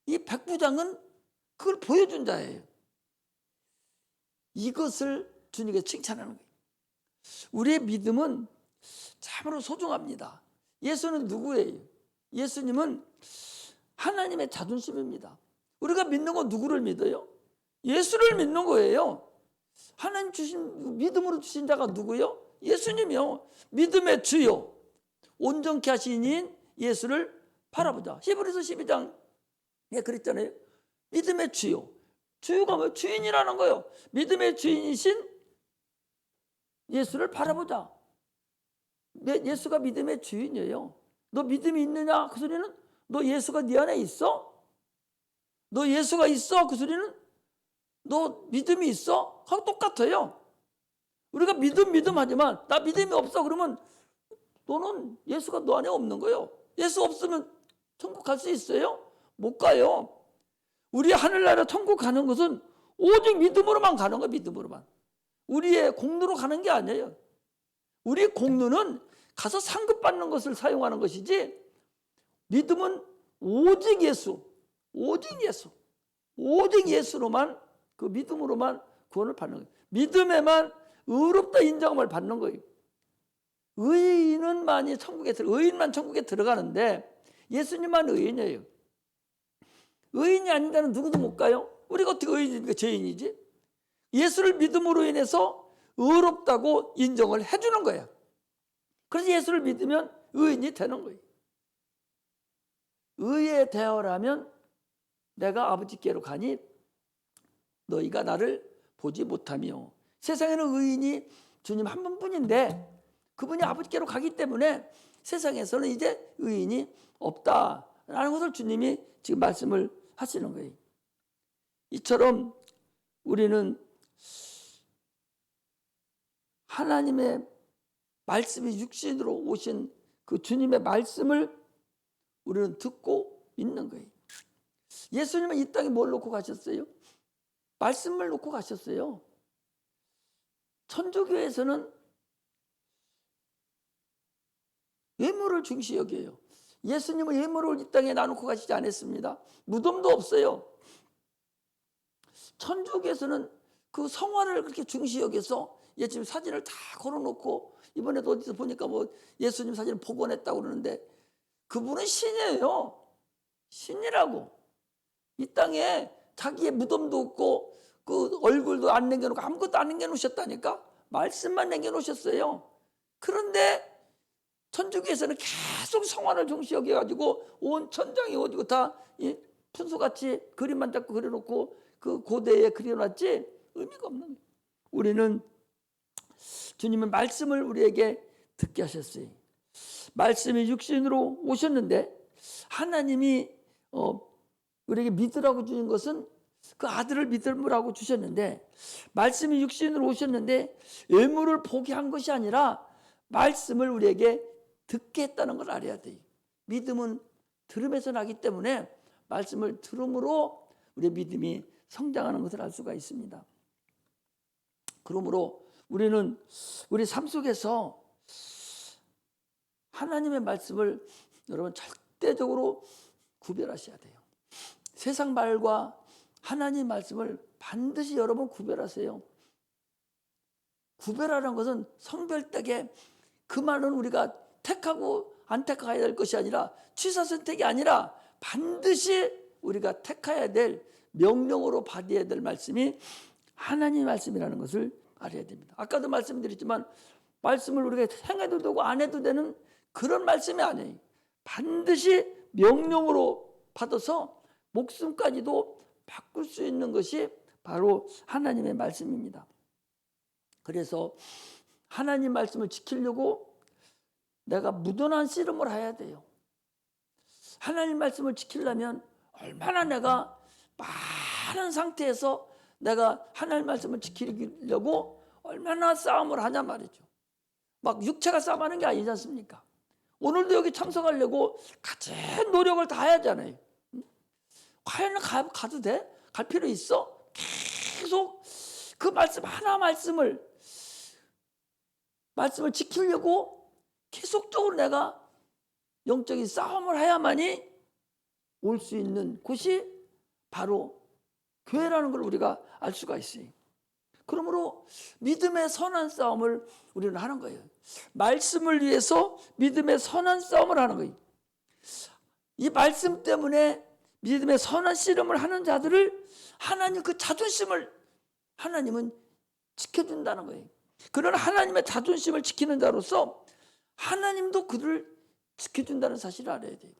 이 백부장은 그걸 보여준 자예요. 이것을 주님께 칭찬하는 거예요. 우리의 믿음은 참으로 소중합니다. 예수는 누구예요? 예수님은 하나님의 자존심입니다. 우리가 믿는 건 누구를 믿어요? 예수를 믿는 거예요. 하나님 주신 믿음으로 주신 자가 누구요? 예수님이요. 믿음의 주요 온전케 하신 이인 예수를 바라보자. 히브리서 12장 그랬잖아요. 믿음의 주요. 주요가 뭐예요? 주인이라는 거예요. 믿음의 주인이신 예수를 바라보자. 예수가 믿음의 주인이에요. 너 믿음이 있느냐? 그 소리는 너 예수가 네 안에 있어? 너 예수가 있어? 그 소리는 너 믿음이 있어? 하고 똑같아요. 우리가 믿음 하지만 나 믿음이 없어 그러면 너는 예수가 너 안에 없는 거예요. 예수 없으면 천국 갈 수 있어요? 못 가요. 우리 하늘나라 천국 가는 것은 오직 믿음으로만 가는 거예요. 믿음으로만. 우리의 공로로 가는 게 아니에요. 우리의 공로는 가서 상급 받는 것을 사용하는 것이지 믿음은 오직 예수, 오직 예수, 오직 예수로만 그 믿음으로만 구원을 받는 거예요. 믿음에만 의롭다 인정을 받는 거예요. 의인만 천국에 들어가는데 예수님만 의인이에요. 의인이 아닌 데는 누구도 못 가요. 우리가 어떻게 의인입니까? 죄인이지. 예수를 믿음으로 인해서 의롭다고 인정을 해주는 거예요. 그래서 예수를 믿으면 의인이 되는 거예요. 의에 대하라면 내가 아버지께로 가니 너희가 나를 보지 못하며. 세상에는 의인이 주님 한 분뿐인데 그분이 아버지께로 가기 때문에 세상에서는 이제 의인이 없다라는 것을 주님이 지금 말씀을 하시는 거예요. 이처럼 우리는 하나님의 말씀이 육신으로 오신 그 주님의 말씀을 우리는 듣고 있는 거예요. 예수님은 이 땅에 뭘 놓고 가셨어요? 말씀을 놓고 가셨어요. 천주교에서는 예물을 중시 여겨요. 예수님은 예물을 이 땅에 나놓고 가시지 않았습니다. 무덤도 없어요. 천주교에서는 그 성화를 그렇게 중시 여겨서 예수님 사진을 다 걸어놓고 이번에도 어디서 보니까 뭐 예수님 사진을 복원했다고 그러는데 그분은 신이에요. 신이라고. 이 땅에 자기의 무덤도 없고 그 얼굴도 안 남겨놓고 아무것도 안 남겨놓으셨다니까. 말씀만 남겨놓으셨어요. 그런데 천주교에서는 계속 성화를 중시 여겨가지고 온 천장이 어디고 다 푼소같이 그림만 자꾸 그려놓고 그 고대에 그려놨지 의미가 없는 거예요. 우리는 주님의 말씀을 우리에게 듣게 하셨어요. 말씀이 육신으로 오셨는데 하나님이 우리에게 믿으라고 주신 것은 그 아들을 믿으라고 주셨는데 말씀이 육신으로 오셨는데 예물을 보게 한 것이 아니라 말씀을 우리에게 듣게 했다는 걸 알아야 돼요. 믿음은 들음에서 나기 때문에 말씀을 들음으로 우리의 믿음이 성장하는 것을 알 수가 있습니다. 그러므로 우리는 우리 삶 속에서 하나님의 말씀을 여러분 절대적으로 구별하셔야 돼요. 세상 말과 하나님의 말씀을 반드시 여러분 구별하세요. 구별하는 것은 성별되게 그 말은 우리가 택하고 안 택해야 될 것이 아니라 취사 선택이 아니라 반드시 우리가 택해야 될 명령으로 받아야 될 말씀이 하나님의 말씀이라는 것을 알아야 됩니다. 아까도 말씀드렸지만 말씀을 우리가 행해도 되고 안 해도 되는 그런 말씀이 아니에요. 반드시 명령으로 받아서 목숨까지도 바꿀 수 있는 것이 바로 하나님의 말씀입니다. 그래서 하나님 말씀을 지키려고 내가 무던한 씨름을 해야 돼요. 하나님 말씀을 지키려면 얼마나 내가 많은 상태에서 내가 하나님 말씀을 지키려고 얼마나 싸움을 하냐 말이죠. 막 육체가 싸움하는 게 아니지 않습니까? 오늘도 여기 참석하려고 같은 노력을 다 해야 하잖아요. 과연 가도 돼? 갈 필요 있어? 계속 그 말씀 하나 말씀을 지키려고 계속적으로 내가 영적인 싸움을 해야만이 올 수 있는 곳이 바로 교회라는 걸 우리가 알 수가 있어요. 그러므로 믿음의 선한 싸움을 우리는 하는 거예요. 말씀을 위해서 믿음의 선한 싸움을 하는 거예요. 이 말씀 때문에 믿음의 선한 씨름을 하는 자들을 하나님 그 자존심을 하나님은 지켜준다는 거예요. 그런 하나님의 자존심을 지키는 자로서 하나님도 그들을 지켜준다는 사실을 알아야 돼요.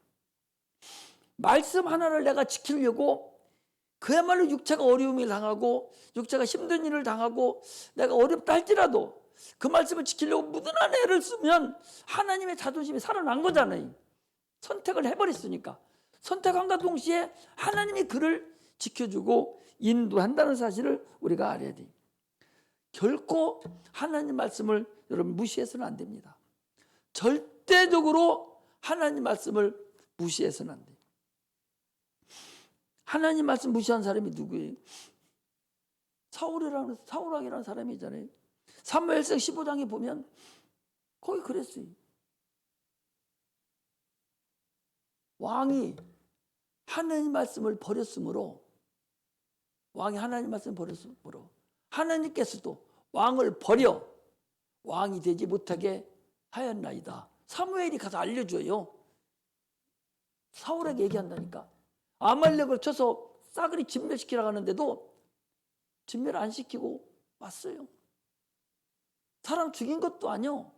말씀 하나를 내가 지키려고 그야말로 육체가 어려움을 당하고 육체가 힘든 일을 당하고 내가 어렵다 할지라도 그 말씀을 지키려고 무던한 애를 쓰면 하나님의 자존심이 살아난 거잖아요. 선택을 해버렸으니까. 선택함과 동시에 하나님이 그를 지켜주고 인도한다는 사실을 우리가 알아야 돼요. 결코 하나님 말씀을 여러분 무시해서는 안 됩니다. 절대적으로 하나님 말씀을 무시해서는 안 돼요. 하나님 말씀 무시한 사람이 누구예요? 사울왕이라는 사람이잖아요. 사무엘상 15장에 보면 거기 그랬어요. 왕이 하나님 말씀을 버렸으므로 하나님께서도 왕을 버려 왕이 되지 못하게 하였나이다. 사무엘이 가서 알려줘요. 사울에게 얘기한다니까. 아말렉을 쳐서 싸그리 진멸시키라고 하는데도 진멸 안 시키고 왔어요. 사람 죽인 것도 아니요.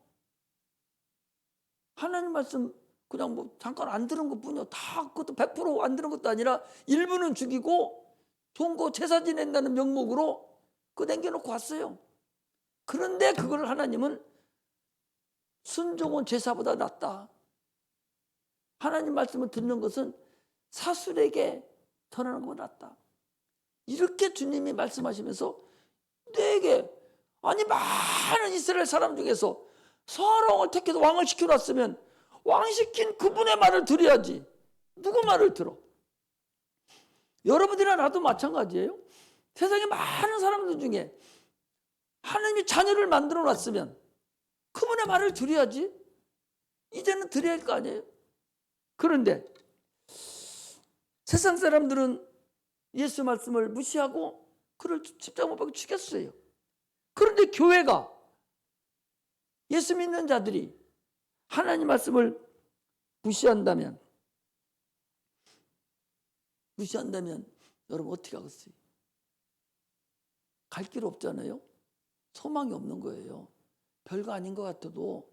하나님 말씀 그냥 뭐 잠깐 안 들은 것뿐이요. 다 그것도 100% 안 들은 것도 아니라 일부는 죽이고 좋은 거 제사 지낸다는 명목으로 그거 남겨놓고 왔어요. 그런데 그걸 하나님은 순종은 제사보다 낫다. 하나님 말씀을 듣는 것은 사술에게 전하는 것보다 낫다. 이렇게 주님이 말씀하시면서 내게 아니 많은 이스라엘 사람 중에서 사울왕을 택해서 왕을 시켜놨으면 왕 시킨 그분의 말을 들어야지. 누구 말을 들어? 여러분들이나 나도 마찬가지예요. 세상에 많은 사람들 중에 하나님이 자녀를 만들어 놨으면 그분의 말을 들어야지. 이제는 들어야 할 거 아니에요. 그런데 세상 사람들은 예수 말씀을 무시하고 그를 십자가 못 박고 죽였어요. 그런데 교회가 예수 믿는 자들이 하나님 말씀을 무시한다면 여러분 어떻게 하겠어요? 갈 길 없잖아요. 소망이 없는 거예요. 별거 아닌 것 같아도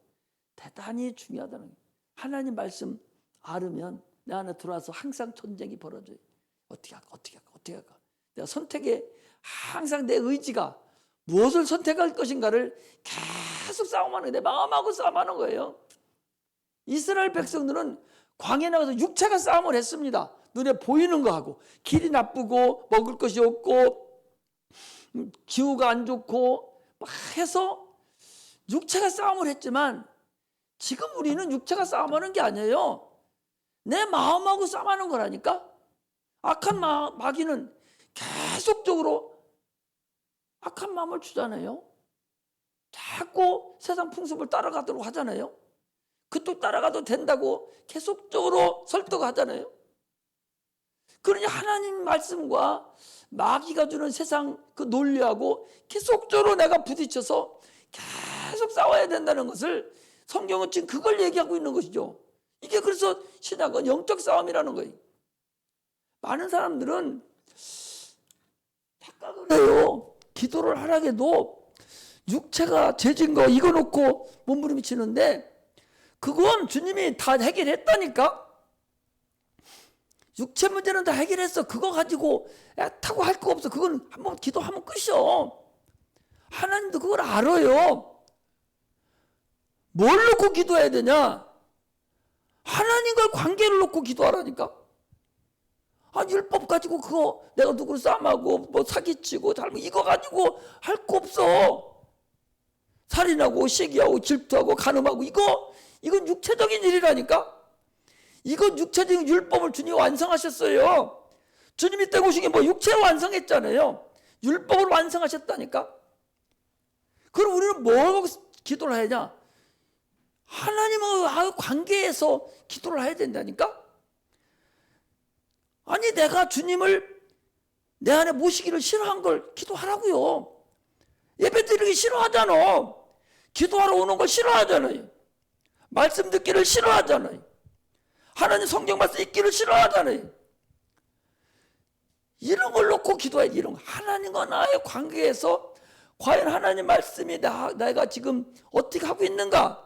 대단히 중요하다는 거예요. 하나님 말씀 알으면 내 안에 들어와서 항상 전쟁이 벌어져요. 어떻게 할까? 내가 선택에 항상 내 의지가 무엇을 선택할 것인가를 계속 싸움하는 거예요. 내 마음하고 싸움하는 거예요. 이스라엘 백성들은 광야에 나가서 육체가 싸움을 했습니다. 눈에 보이는 거 하고 길이 나쁘고 먹을 것이 없고 기후가 안 좋고 막 해서 육체가 싸움을 했지만 지금 우리는 육체가 싸움하는 게 아니에요. 내 마음하고 싸움하는 거라니까. 악한 마귀는 계속적으로 악한 마음을 주잖아요. 자꾸 세상 풍습을 따라가도록 하잖아요. 그쪽 따라가도 된다고 계속적으로 설득하잖아요. 그러니 하나님 말씀과 마귀가 주는 세상 그 논리하고 계속적으로 내가 부딪혀서 계속 싸워야 된다는 것을 성경은 지금 그걸 얘기하고 있는 것이죠. 이게 그래서 신약은 영적 싸움이라는 거예요. 많은 사람들은 착각을 해요. 기도를 하라게도 육체가 죄진 거 이거 놓고 몸부림치는데 그건 주님이 다 해결했다니까. 육체 문제는 다 해결했어. 그거 가지고 애타고 할 거 없어. 그건 한번 기도하면 끝이요. 하나님도 그걸 알아요. 뭘 놓고 기도해야 되냐? 하나님과의 관계를 놓고 기도하라니까. 율법 가지고 그거 내가 누구를 싸움하고 뭐 사기치고 잘못 이거 가지고 할 거 없어. 살인하고 시기하고 질투하고 간음하고 이건 육체적인 일이라니까. 이건 육체적인 율법을 주님이 완성하셨어요. 주님이 때 오신 게 뭐 육체를 완성했잖아요. 율법을 완성하셨다니까. 그럼 우리는 뭐 기도를 해야 하냐? 하나님과 관계에서 기도를 해야 된다니까. 아니 내가 주님을 내 안에 모시기를 싫어한 걸 기도하라고요. 예배 드리기 싫어하잖아. 기도하러 오는 걸 싫어하잖아요. 말씀 듣기를 싫어하잖아요. 하나님 성경 말씀 읽기를 싫어하잖아요. 이런 걸 놓고 기도해야지. 이런 거. 하나님과 나의 관계에서 과연 하나님 말씀이 내가 지금 어떻게 하고 있는가?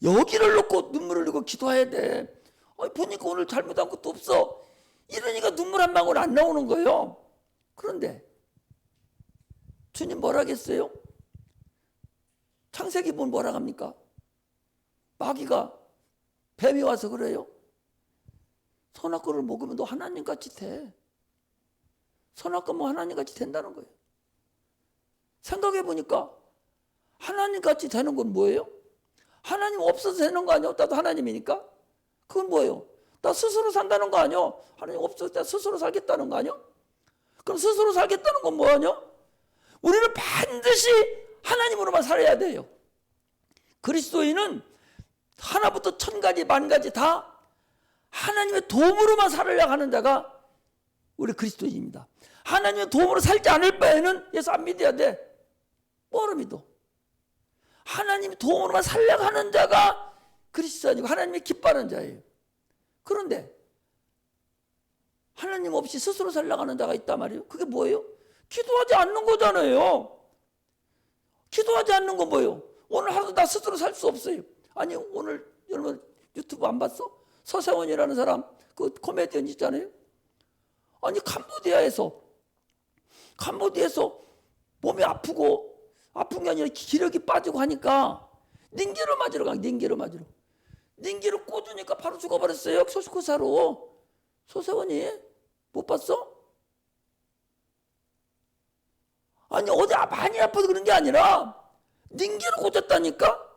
여기를 놓고 눈물을 흘리고 기도해야 돼. 보니까 오늘 잘못한 것도 없어. 이러니까 눈물 한 방울 안 나오는 거예요. 그런데 주님 뭐라 하겠어요? 창세기 보면 뭐라 합니까? 마귀가 뱀이 와서 그래요. 선악과를 먹으면 너 하나님같이 돼. 선악과 뭐 하나님같이 된다는 거예요. 생각해 보니까 하나님같이 되는 건 뭐예요? 하나님 없어서 되는 거 아니야? 나도 하나님이니까. 그건 뭐예요? 나 스스로 산다는 거 아니야? 하나님 없어서 나 스스로 살겠다는 거 아니야? 그럼 스스로 살겠다는 건 뭐하냐? 우리는 반드시 하나님으로만 살아야 돼요. 그리스도인은 하나부터 천가지 만가지 다 하나님의 도움으로만 살으려고 하는 자가 우리 그리스도인입니다. 하나님의 도움으로 살지 않을 바에는 예수 안 믿어야 돼. 뭐로 믿어? 하나님의 도움으로만 살려고 하는 자가 그리스도인이고 하나님이 기뻐하는 자예요. 그런데 하나님 없이 스스로 살려고 하는 자가 있단 말이에요. 그게 뭐예요? 기도하지 않는 거잖아요. 기도하지 않는 건 뭐예요? 오늘 하루도 나 스스로 살 수 없어요. 아니 오늘 여러분 유튜브 안 봤어? 서세원이라는 사람 그 코미디언 있잖아요. 아니 캄보디아에서 몸이 아픈 게 아니라 기력이 빠지고 하니까 닌기를 맞으러 가. 닌기를 꽂으니까 바로 죽어버렸어요. 소스코사로. 소세원이 못 봤어? 아니 어디 많이 아파서 그런 게 아니라 닌기를 꽂았다니까.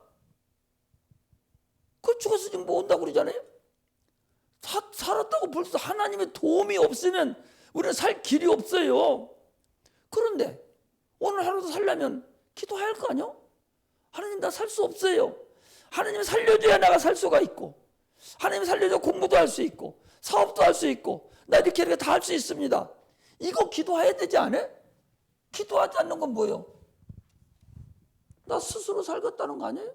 그 죽어서 지금 뭐 온다고 그러잖아요. 살았다고 벌써 하나님의 도움이 없으면 우리는 살 길이 없어요. 그런데 오늘 하루도 살려면 기도해야 할 거 아니야? 하나님 나 살 수 없어요. 하나님 살려줘야 내가 살 수가 있고, 하나님 살려줘 공부도 할 수 있고 사업도 할 수 있고 나 이렇게 다 할 수 있습니다. 이거 기도해야 되지 않아? 기도하지 않는 건 뭐예요? 나 스스로 살겠다는 거 아니에요?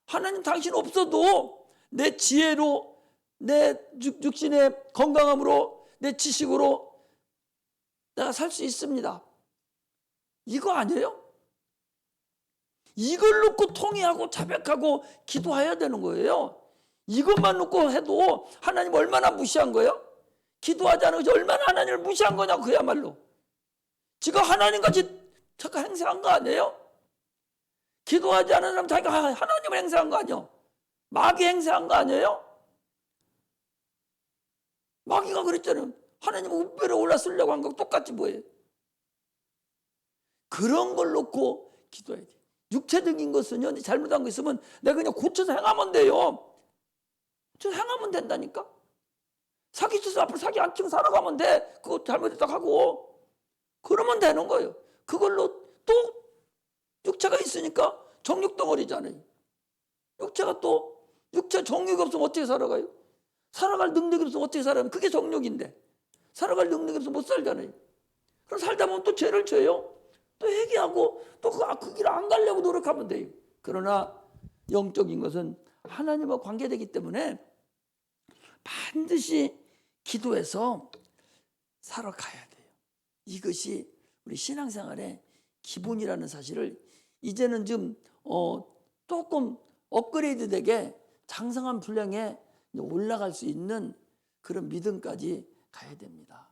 하나님 당신 없어도 내 지혜로, 내 육신의 건강함으로, 내 지식으로 내가 살 수 있습니다. 이거 아니에요? 이걸 놓고 통회하고 자백하고 기도해야 되는 거예요. 이것만 놓고 해도 하나님 얼마나 무시한 거예요? 기도하지 않은 것이 얼마나 하나님을 무시한 거냐 그야말로. 지가 하나님같이 잠깐 행세한 거 아니에요? 기도하지 않은 사람 자기가 하나님을 행세한 거 아니에요? 마귀 행세한 거 아니에요? 마귀가 그랬잖아요. 하나님 우별에 올라서려고 한 거 똑같이 뭐예요? 그런 걸 놓고 기도해야 돼. 육체적인 것은요, 잘못한 거 있으면 내가 그냥 고쳐서 행하면 돼요. 저 행하면 된다니까. 사기 쳐서 앞으로 사기 안 치고 살아가면 돼. 그거 잘못했다고 하고. 그러면 되는 거예요. 그걸로 또 육체가 있으니까 정욕 덩어리잖아요. 육체가 또 육체 정욕이 없으면 어떻게 살아가요? 살아갈 능력이 없으면 어떻게 살아요? 그게 정욕인데 살아갈 능력이 없으면 못 살잖아요. 그럼 살다 보면 또 죄를 져요. 또 회개하고 또 그 길 안 가려고 노력하면 돼요. 그러나 영적인 것은 하나님과 관계되기 때문에 반드시 기도해서 살아가야 돼요. 이것이 우리 신앙생활의 기본이라는 사실을 이제는 좀 조금 업그레이드 되게 장성한 분량에 올라갈 수 있는 그런 믿음까지 가야 됩니다.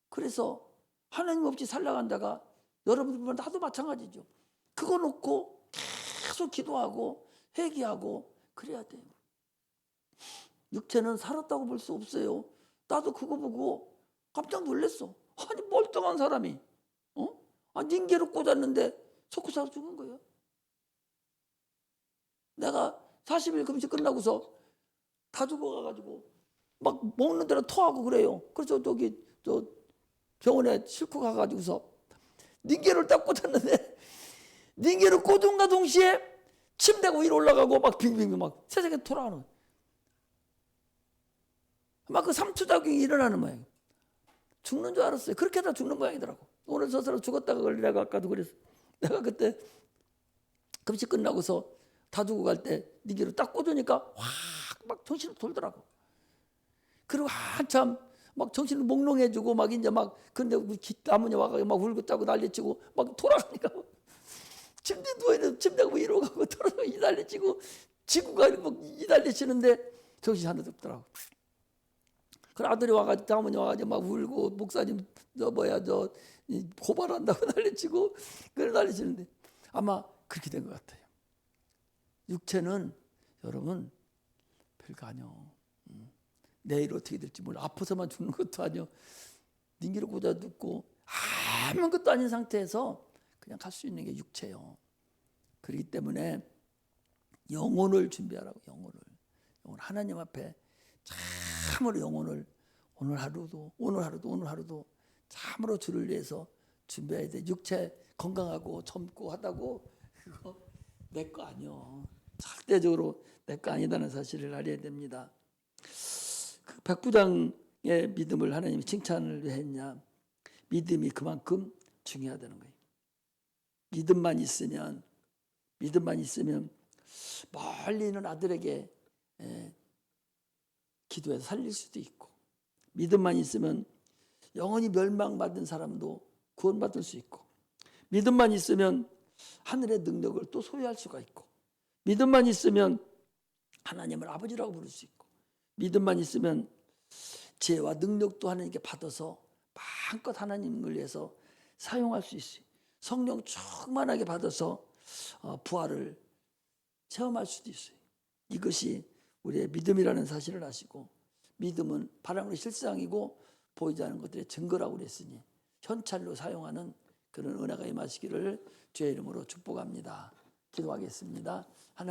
그래서 하나님 없이 살아간다가 여러분들 나도 마찬가지죠. 그거 놓고 계속 기도하고 회개하고 그래야 돼요. 육체는 살았다고 볼 수 없어요. 나도 그거 보고 깜짝 놀랐어. 아니 멀쩡한 사람이 닌게로 꽂았는데 석고사로 죽은 거예요. 내가 40일 금식 끝나고서 다 죽어가가지고 막 먹는 대로 토하고 그래요. 그래서 저 병원에 싣고 가가지고서 닌게를 딱 꽂았는데 닌게를 꽂은과 동시에 침대가 위로 올라가고 막 빙빙 막 세상에 돌아가는 막 그 삼투작용이 일어나는 모양이에요. 죽는 줄 알았어요. 그렇게 하다 죽는 모양이더라고. 오늘 저 사람 죽었다가 걸리라고 아까도 그랬어. 내가 그때 금식 끝나고서 다 주고 갈 때 닌게를 딱 꽂으니까 확 막 정신이 돌더라고. 그리고 한참 막 정신을 몽롱해지고 막 이제 막 근데 아버님 와가지고 막 울고 짜고 난리치고 막 돌아가니까 침대 누워있는 침대가 위로 가고 돌아가고 이달리치고 지구가 막 이달리치는데 정신이 하나도 없더라고. 그 아들이 와가지고 장모님 와가지고 막 울고 목사님 저 고발한다고 난리치고 그걸 난리치는데 아마 그렇게 된 것 같아요. 육체는 여러분 별거 아니요. 내일 어떻게 될지 몰라. 아파서만 죽는 것도 아니요. 닌기를 꽂아 듣고 아무것도 아닌 상태에서 그냥 갈 수 있는 게 육체요. 그렇기 때문에 영혼을 준비하라고. 영혼 하나님 앞에 참으로 영혼을 오늘 하루도 참으로 주를 위해서 준비해야 돼. 육체 건강하고 젊고 하다고 그거 내 거 아니요. 절대적으로 내 거 아니다는 사실을 알아야 됩니다. 그 백부장의 믿음을 하나님이 칭찬을 왜 했냐? 믿음이 그만큼 중요하다는 거예요. 믿음만 있으면 멀리 있는 아들에게 기도해서 살릴 수도 있고, 믿음만 있으면 영원히 멸망받은 사람도 구원받을 수 있고, 믿음만 있으면 하늘의 능력을 또 소유할 수가 있고, 믿음만 있으면 하나님을 아버지라고 부를 수 있고, 믿음만 있으면 지혜와 능력도 하나님께 받아서 마음껏 하나님을 위해서 사용할 수 있어요. 성령 충만하게 받아서 부활을 체험할 수도 있어요. 이것이 우리의 믿음이라는 사실을 아시고, 믿음은 바람의 실상이고 보이지 않는 것들의 증거라고 그랬으니 현찰로 사용하는 그런 은혜가 임하시기를 주의 이름으로 축복합니다. 기도하겠습니다. 하나님